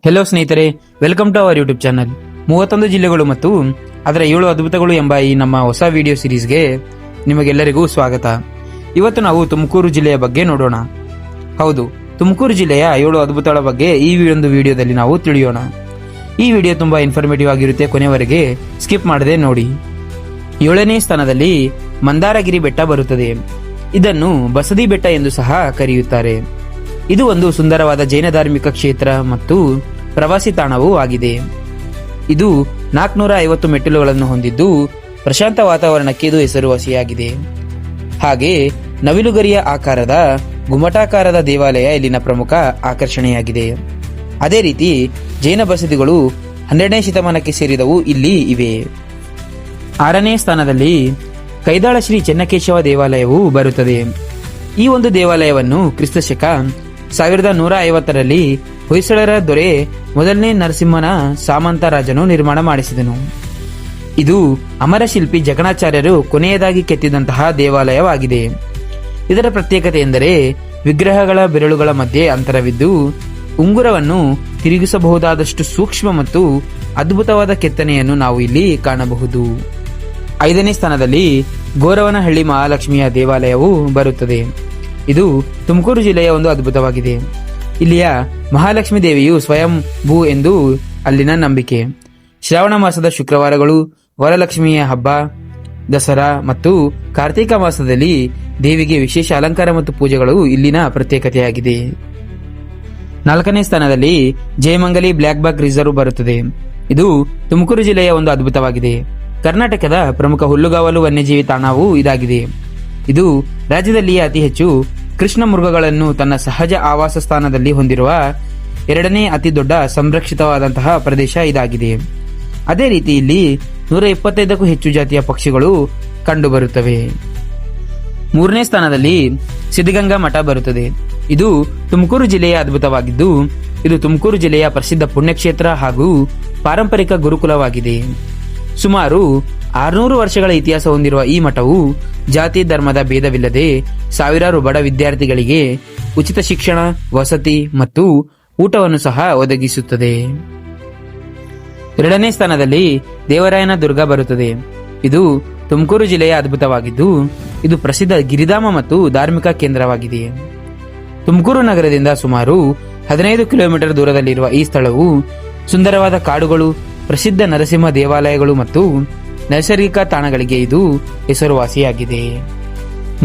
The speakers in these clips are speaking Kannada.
ಹೆಲೋ ಸ್ನೇಹಿತರೆ, welcome to our YouTube channel. 31 ಜಿಲ್ಲೆಗಳು ಮತ್ತು ಅದರ 7 ಅದ್ಭುತಗಳು ಎಂಬ ಈ ನಮ್ಮ ಹೊಸ ವಿಡಿಯೋ ಸಿರೀಸ್ಗೆ ನಿಮಗೆಲ್ಲರಿಗೂ ಸ್ವಾಗತ. ಇವತ್ತು ನಾವು ತುಮಕೂರು ಜಿಲ್ಲೆಯ ಬಗ್ಗೆ ನೋಡೋಣ. ಹೌದು, ತುಮಕೂರು ಜಿಲ್ಲೆಯ 7 ಅದ್ಭುತಗಳ ಬಗ್ಗೆ ಈ ಒಂದು ವಿಡಿಯೋದಲ್ಲಿ ನಾವು ತಿಳಿಯೋಣ. ಈ ವಿಡಿಯೋ ತುಂಬಾ ಇನ್ಫಾರ್ಮೇಟಿವ್ ಆಗಿರುತ್ತೆ, ಕೊನೆವರೆಗೆ ಸ್ಕಿಪ್ ಮಾಡದೆ ನೋಡಿ. 7ನೇ ಸ್ಥಾನದಲ್ಲಿ ಮಂದಾರಗಿರಿ ಬೆಟ್ಟ ಬರುತ್ತದೆ. ಇದನ್ನು ಬಸದಿ ಬೆಟ್ಟ ಎಂದು ಸಹ ಕರೆಯುತ್ತಾರೆ. ಇದು ಒಂದು ಸುಂದರವಾದ ಜೈನ ಧಾರ್ಮಿಕ ಕ್ಷೇತ್ರ ಮತ್ತು ಪ್ರವಾಸಿ ತಾಣವೂ ಆಗಿದೆ. ಇದು 450 ಮೆಟ್ಟಿಲುಗಳನ್ನು ಹೊಂದಿದ್ದು ಪ್ರಶಾಂತ ವಾತಾವರಣಕ್ಕೆ ಇದು ಹೆಸರುವಾಸಿಯಾಗಿದೆ. ಹಾಗೆ ನವಿಲುಗರಿಯ ಆಕಾರದ ಗುಮ್ಮಟಾಕಾರದ ದೇವಾಲಯ ಇಲ್ಲಿನ ಪ್ರಮುಖ ಆಕರ್ಷಣೆಯಾಗಿದೆ. ಅದೇ ರೀತಿ ಜೈನ ಬಸದಿಗಳು 12ನೇ ಶತಮಾನಕ್ಕೆ ಸೇರಿದವು ಇಲ್ಲಿ ಇವೆ. 6ನೇ ಸ್ಥಾನದಲ್ಲಿ ಕೈದಾಳ ಶ್ರೀ ಚೆನ್ನಕೇಶವ ದೇವಾಲಯವು ಬರುತ್ತದೆ. ಈ ಒಂದು ದೇವಾಲಯವನ್ನು ಕ್ರಿಸ್ತಶಕ 1150ರಲ್ಲಿ ಹೊಯ್ಸಳರ ದೊರೆ ಮೊದಲನೇ ನರಸಿಂಹನ ಸಾಮಂತ ರಾಜನು ನಿರ್ಮಾಣ ಮಾಡಿಸಿದನು. ಇದು ಅಮರಶಿಲ್ಪಿ ಜಗಣಾಚಾರ್ಯರು ಕೊನೆಯದಾಗಿ ಕೆತ್ತಿದಂತಹ ದೇವಾಲಯವಾಗಿದೆ. ಇದರ ಪ್ರತ್ಯೇಕತೆ ಎಂದರೆ ವಿಗ್ರಹಗಳ ಬೆರಳುಗಳ ಮಧ್ಯೆ ಅಂತರವಿದ್ದು ಉಂಗುರವನ್ನು ತಿರುಗಿಸಬಹುದಾದಷ್ಟು ಸೂಕ್ಷ್ಮ ಮತ್ತು ಅದ್ಭುತವಾದ ಕೆತ್ತನೆಯನ್ನು ನಾವು ಇಲ್ಲಿ ಕಾಣಬಹುದು. 5ನೇ ಸ್ಥಾನದಲ್ಲಿ ಗೋರವನಹಳ್ಳಿ ಮಹಾಲಕ್ಷ್ಮಿಯ ದೇವಾಲಯವು ಬರುತ್ತದೆ. ಇದು ತುಮಕೂರು ಜಿಲ್ಲೆಯ ಒಂದು ಅದ್ಭುತವಾಗಿದೆ. ಇಲ್ಲಿಯ ಮಹಾಲಕ್ಷ್ಮಿ ದೇವಿಯು ಸ್ವಯಂ ಭೂ ಎಂದು ಅಲ್ಲಿನ ನಂಬಿಕೆ. ಶ್ರಾವಣ ಮಾಸದ ಶುಕ್ರವಾರಗಳು, ವರಲಕ್ಷ್ಮಿಯ ಹಬ್ಬ, ದಸರಾ ಮತ್ತು ಕಾರ್ತಿಕ ಮಾಸದಲ್ಲಿ ದೇವಿಗೆ ವಿಶೇಷ ಅಲಂಕಾರ ಮತ್ತು ಪೂಜೆಗಳು ಇಲ್ಲಿನ ಪ್ರತ್ಯೇಕತೆಯಾಗಿದೆ. 4ನೇ ಸ್ಥಾನದಲ್ಲಿ ಜಯಮಂಗಲಿ ಬ್ಲ್ಯಾಕ್ ಬಾಕ್ ರಿಸರ್ವ್ ಬರುತ್ತದೆ. ಇದು ತುಮಕೂರು ಜಿಲ್ಲೆಯ ಒಂದು ಅದ್ಭುತವಾಗಿದೆ. ಕರ್ನಾಟಕದ ಪ್ರಮುಖ ಹುಲ್ಲುಗಾವಲು ವನ್ಯಜೀವಿ ತಾಣವೂ ಇದಾಗಿದೆ. ಇದು ರಾಜ್ಯದಲ್ಲಿಯೇ ಅತಿ ಹೆಚ್ಚು ಕೃಷ್ಣ ಮೃಗಗಳನ್ನು ತನ್ನ ಸಹಜ ಆವಾಸ ಸ್ಥಾನದಲ್ಲಿ ಹೊಂದಿರುವ 2ನೇ ಅತಿ ದೊಡ್ಡ ಸಂರಕ್ಷಿತವಾದಂತಹ ಪ್ರದೇಶ ಇದಾಗಿದೆ. ಅದೇ ರೀತಿ ಇಲ್ಲಿ 125ಕ್ಕೂ ಹೆಚ್ಚು ಜಾತಿಯ ಪಕ್ಷಿಗಳು ಕಂಡುಬರುತ್ತವೆ. 3ನೇ ಸ್ಥಾನದಲ್ಲಿ ಸಿದ್ಧಗಂಗಾ ಮಠ ಬರುತ್ತದೆ. ಇದು ತುಮಕೂರು ಜಿಲ್ಲೆಯ ಅದ್ಭುತವಾಗಿದ್ದು ಇದು ತುಮಕೂರು ಜಿಲ್ಲೆಯ ಪ್ರಸಿದ್ಧ ಪುಣ್ಯಕ್ಷೇತ್ರ ಹಾಗೂ ಪಾರಂಪರಿಕ ಗುರುಕುಲವಾಗಿದೆ. ಸುಮಾರು 600 ವರ್ಷಗಳ ಇತಿಹಾಸ ಹೊಂದಿರುವ ಈ ಮಠವು ಜಾತಿ ಧರ್ಮದ ಭೇದವಿಲ್ಲದೆ ಸಾವಿರಾರು ಬಡ ವಿದ್ಯಾರ್ಥಿಗಳಿಗೆ ಉಚಿತ ಶಿಕ್ಷಣ, ವಸತಿ ಮತ್ತು ಊಟವನ್ನು ಸಹ ಒದಗಿಸುತ್ತದೆ. 2ನೇ ಸ್ಥಾನದಲ್ಲಿ ದೇವರಾಯನ ದುರ್ಗ ಬರುತ್ತದೆ. ಇದು ತುಮಕೂರು ಜಿಲ್ಲೆಯ ಅದ್ಭುತವಾಗಿದ್ದು ಇದು ಪ್ರಸಿದ್ಧ ಗಿರಿಧಾಮ ಮತ್ತು ಧಾರ್ಮಿಕ ಕೇಂದ್ರವಾಗಿದೆ. ತುಮಕೂರು ನಗರದಿಂದ ಸುಮಾರು 15 ಕಿಲೋಮೀಟರ್ ದೂರದಲ್ಲಿರುವ ಈ ಸ್ಥಳವು ಸುಂದರವಾದ ಕಾಡುಗಳು, ಪ್ರಸಿದ್ಧ ನರಸಿಂಹ ದೇವಾಲಯಗಳು ಮತ್ತು ನೈಸರ್ಗಿಕ ತಾಣಗಳಿಗೆ ಇದು ಹೆಸರುವಾಸಿಯಾಗಿದೆ.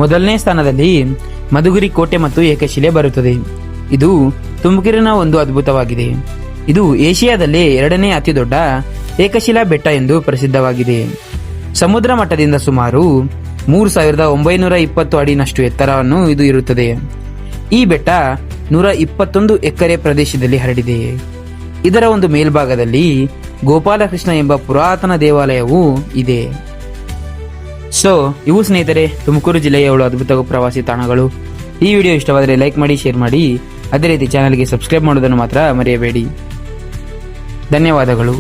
1ನೇ ಸ್ಥಾನದಲ್ಲಿ ಮಧುಗಿರಿ ಕೋಟೆ ಮತ್ತು ಏಕಶಿಲೆ ಬರುತ್ತದೆ. ಇದು ತುಮಕೂರಿನ ಒಂದು ಅದ್ಭುತವಾಗಿದೆ. ಇದು ಏಷ್ಯಾದಲ್ಲೇ 2ನೇ ಅತಿ ದೊಡ್ಡ ಏಕಶಿಲಾ ಬೆಟ್ಟ ಎಂದು ಪ್ರಸಿದ್ಧವಾಗಿದೆ. ಸಮುದ್ರ ಮಟ್ಟದಿಂದ ಸುಮಾರು 3920 ಅಡಿನಷ್ಟು ಎತ್ತರವನ್ನು ಇದು ಇರುತ್ತದೆ. ಈ ಬೆಟ್ಟ 121 ಎಕರೆ ಪ್ರದೇಶದಲ್ಲಿ ಹರಡಿದೆ. ಇದರ ಒಂದು ಮೇಲ್ಭಾಗದಲ್ಲಿ ಗೋಪಾಲಕೃಷ್ಣ ಎಂಬ ಪುರಾತನ ದೇವಾಲಯವೂ ಇದೆ. ಸೊ ಇವು ಸ್ನೇಹಿತರೆ ತುಮಕೂರು ಜಿಲ್ಲೆಯ 7 ಅದ್ಭುತ ಪ್ರವಾಸಿ ತಾಣಗಳು. ಈ ವಿಡಿಯೋ ಇಷ್ಟವಾದರೆ ಲೈಕ್ ಮಾಡಿ, ಶೇರ್ ಮಾಡಿ, ಅದೇ ರೀತಿ ಚಾನಲ್ಗೆ ಸಬ್ಸ್ಕ್ರೈಬ್ ಮಾಡೋದನ್ನು ಮಾತ್ರ ಮರೆಯಬೇಡಿ. ಧನ್ಯವಾದಗಳು.